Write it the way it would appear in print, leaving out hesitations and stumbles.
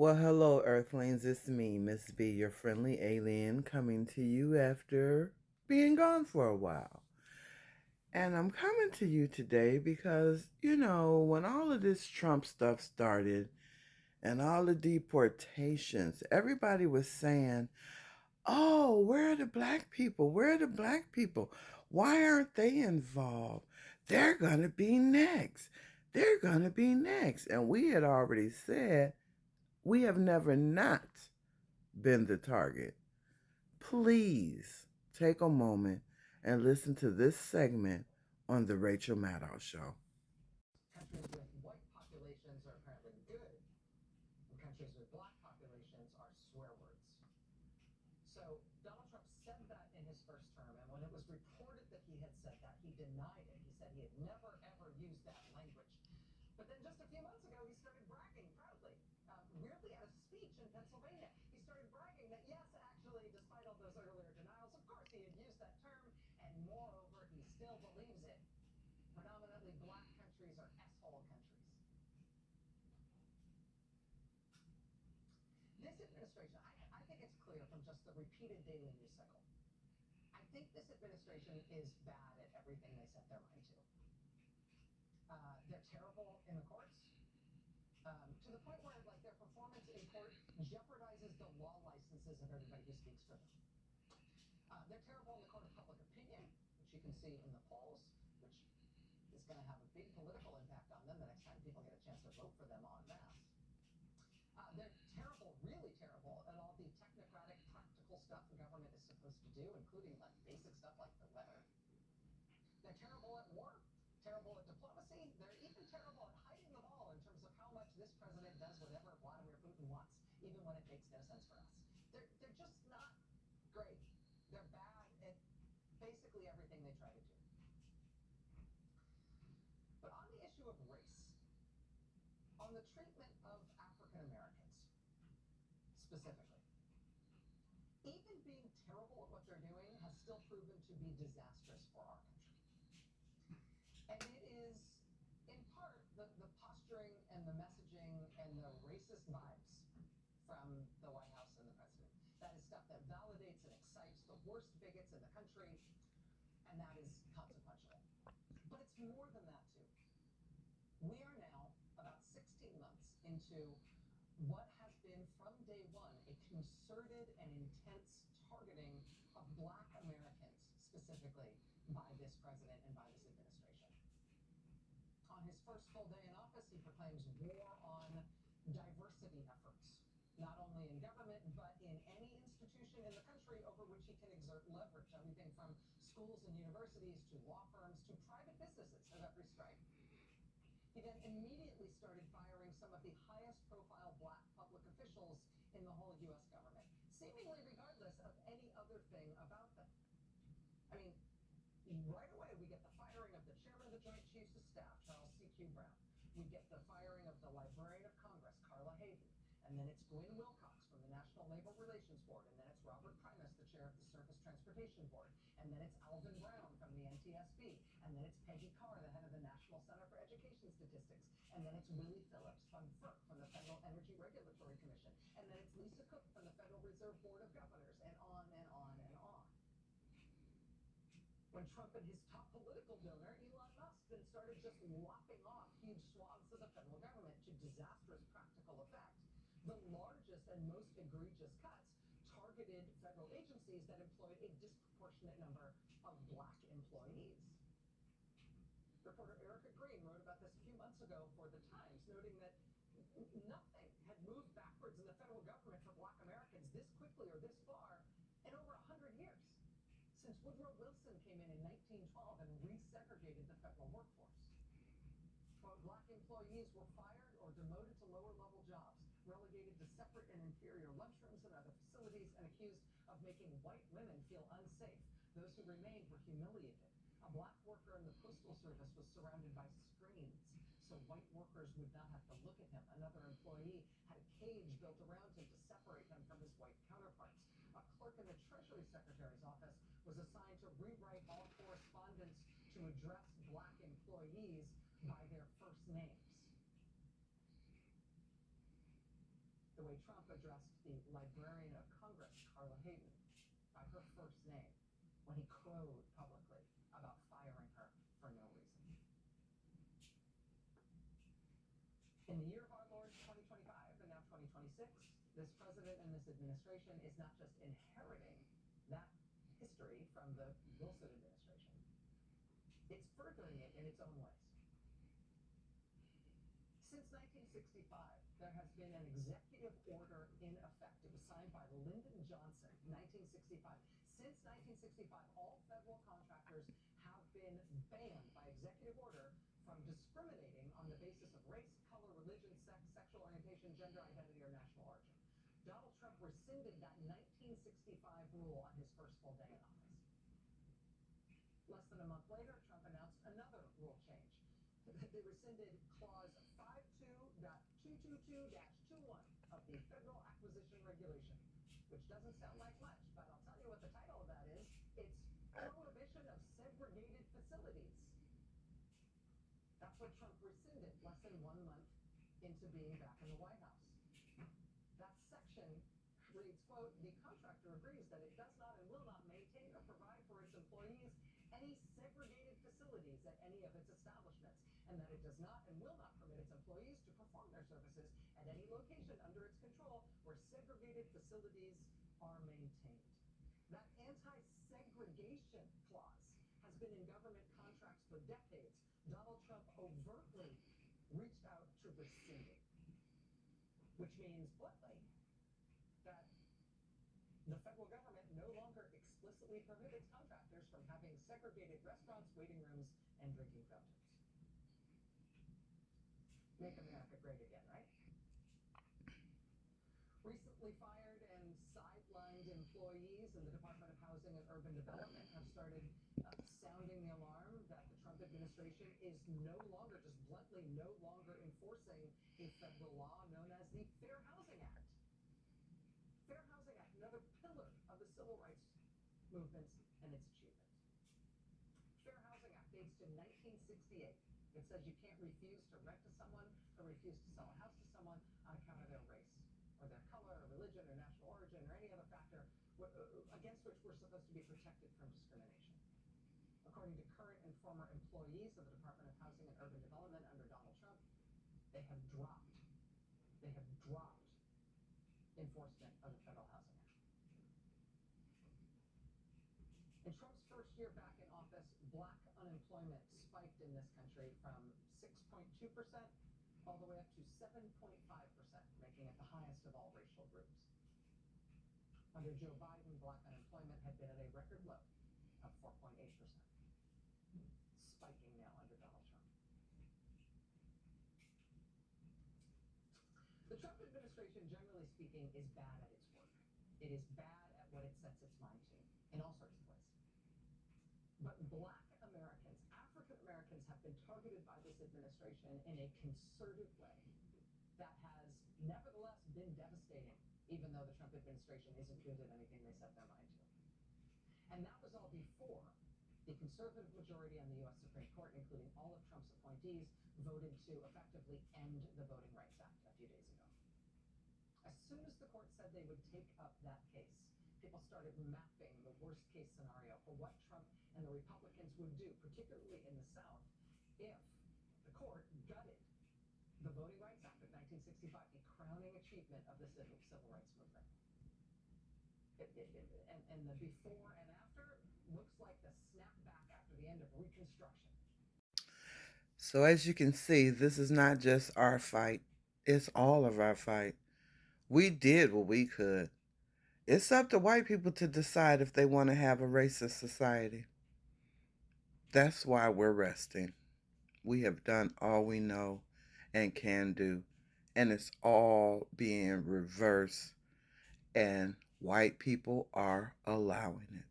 Well, hello, Earthlings. It's me, Miss B, your friendly alien, coming to you after being gone for a while. And I'm coming to you today because, when all of this Trump stuff started and all the deportations, everybody was saying, oh, where are the black people? Where are the black people? Why aren't they involved? They're going to be next. They're going to be next. And we had already said we have never not been the target. Please take a moment and listen to this segment on The Rachel Maddow Show. Countries with white populations are apparently good, and countries with black populations are swear words. So Donald Trump said that in his first term, and when it was reported that he had said that, he denied it. He said he had never, ever used that language. But then just a few months ago, he started bragging proudly, weirdly at a speech in Pennsylvania. He started bragging that, yes, actually, despite all those earlier denials, of course he had used that term, and moreover, he still believes it. Predominantly black countries are S-hole countries. This administration, I think it's clear from just the repeated daily news cycle. I think this administration is bad at everything they set their mind to. They're terrible in the courts, to the point where like their performance in court jeopardizes the law licenses of everybody who speaks for them. They're terrible in the court of public opinion, which you can see in the polls, which is going to have a big political impact on them the next time people get a chance to vote for them en masse. They're terrible, really terrible, at all the technocratic, practical stuff the government is supposed to do, including like basic stuff like the weather. They're terrible at war, terrible at diplomacy. They're even terrible at hiding the ball in terms of how much this president does whatever Vladimir Putin wants, even when it makes no sense for us. They're just not great. They're bad at basically everything they try to do. But on the issue of race, on the treatment of African Americans specifically, even being terrible at what they're doing has still proven to be disastrous for our country. And it is, in part, the posturing and the messaging and the racist vibes from the White House and the president. That is stuff that validates and excites the worst bigots in the country, and that is consequential. But it's more than that, too. We are now about 16 months into what has been from day one a concerted and intense targeting of black Americans, specifically by this president and by this administration. On his first full day in office, he proclaims war on diversity efforts, not only in government, but in any institution in the country over which he can exert leverage, everything from schools and universities to law firms to private businesses of every stripe. He then immediately started firing some of the highest profile black public officials in the whole U.S. government, seemingly regardless of any other thing about them. I mean, right away, we get the firing of the chairman of the Joint Chiefs of Staff, Charles C.Q. Brown. We get the firing of the Librarian of Congress, Carla Hayden. And then it's Gwen Wilcox from the National Labor Relations Board. And then it's Robert Primus, the chair of the Surface Transportation Board. And then it's Alvin Brown from the NTSB. And then it's Peggy Carr, the head of the National Center for Education Statistics. And then it's Willie Phillips from FERC, from the Federal Energy Regulatory Commission. And then it's Lisa Cook from the Federal Reserve Board of Governors, and on and on and on. When Trump and his top political donor, Elon Musk, then started just lopping off huge swaths of the federal government to disastrous practical effect, the largest and most egregious cuts targeted federal agencies that employed a disproportionate number of black employees. Reporter Erica Green wrote about this a few months ago for The Times, noting that nothing had moved backwards in the federal government for black Americans this quickly or this far in over 100 years, since Woodrow Wilson came in 1912 and resegregated the federal workforce. Quote, black employees were fired or demoted to lower level jobs, relegated to separate and inferior lunchrooms and other facilities, and accused of making white women feel unsafe. Those who remained were humiliated. A black worker in the Postal Service was surrounded by screens so white workers would not have to look at him. Another employee had a cage built around him to separate him from his white counterparts. A clerk in the Treasury Secretary's office was assigned to rewrite all correspondence to address black employees by their first names. There way, Trump addressed the Librarian of Congress, Carla Hayden, by her first name when he crowed publicly about firing her for no reason. In the year of our Lord 2025 and now 2026, this president and this administration is not just inheriting that history from the Wilson administration, it's furthering it in its own ways. Since 1965, there has been an executive order in effect. It was signed by Lyndon Johnson, 1965. Since 1965, all federal contractors have been banned by executive order from discriminating on the basis of race, color, religion, sex, sexual orientation, gender identity, or national origin. Donald Trump rescinded that 1965 rule on his first full day in office. Less than a month later, Trump announced another rule change. They rescinded Clause 52.222-21 of the Federal Acquisition Regulation, which doesn't sound like much, but I'll tell you what the title of that is. It's Prohibition of Segregated Facilities. That's what Trump rescinded less than 1 month into being back in the White House. That section reads, quote, "The contractor agrees that it does not and will not maintain or provide for its employees any segregated facilities at any of its establishments, and that it does not and will not permit its employees to perform their services at any location under its control where segregated facilities are maintained." That anti-segregation clause has been in government contracts for decades. Donald Trump overtly reached out to rescind it, which means bluntly that the federal government no longer explicitly prohibits contractors from having segregated restaurants, waiting rooms, and drinking fountains. Make America great again, right? Recently fired and sidelined employees in the Department of Housing and Urban Development have started sounding the alarm that the Trump administration is no longer, just bluntly, no longer enforcing a federal law known as the Fair Housing Act. Fair Housing Act, another pillar of the civil rights movement and its achievement. Fair Housing Act dates to 1968. It says you can't refuse to rent to someone or refuse to sell a house to someone on account of their race or their color or religion or national origin or any other factor against which we're supposed to be protected from discrimination. According to current and former employees of the Department of Housing and Urban Development under Donald Trump, they have dropped enforcement of the Federal Housing Act. In Trump's first year back in office, black unemployment spiked in this country from 6.2% all the way up to 7.5%, making it the highest of all racial groups. Under Joe Biden, black unemployment had been at a record low of 4.8%, spiking now under Donald Trump. The Trump administration, generally speaking, is bad at its work. It is bad at what it sets its mind to in all sorts of ways. But black Americans, African Americans, have been targeted by this administration in a concerted way that has nevertheless been devastating, even though the Trump administration isn't good at anything they set their mind to. And that was all before the conservative majority on the U.S. Supreme Court, including all of Trump's appointees, voted to effectively end the Voting Rights Act a few days ago. As soon as the court said they would take up that case, people started mapping the worst case scenario for what Trump and the Republicans would do, particularly in the South, if the court gutted the Voting Rights Act of 1965, the crowning achievement of the civil rights movement. And the before and after looks like the snapback after the end of Reconstruction. So as you can see, this is not just our fight. It's all of our fight. We did what we could. It's up to white people to decide if they want to have a racist society. That's why we're resting. We have done all we know and can do, and it's all being reversed, and white people are allowing it.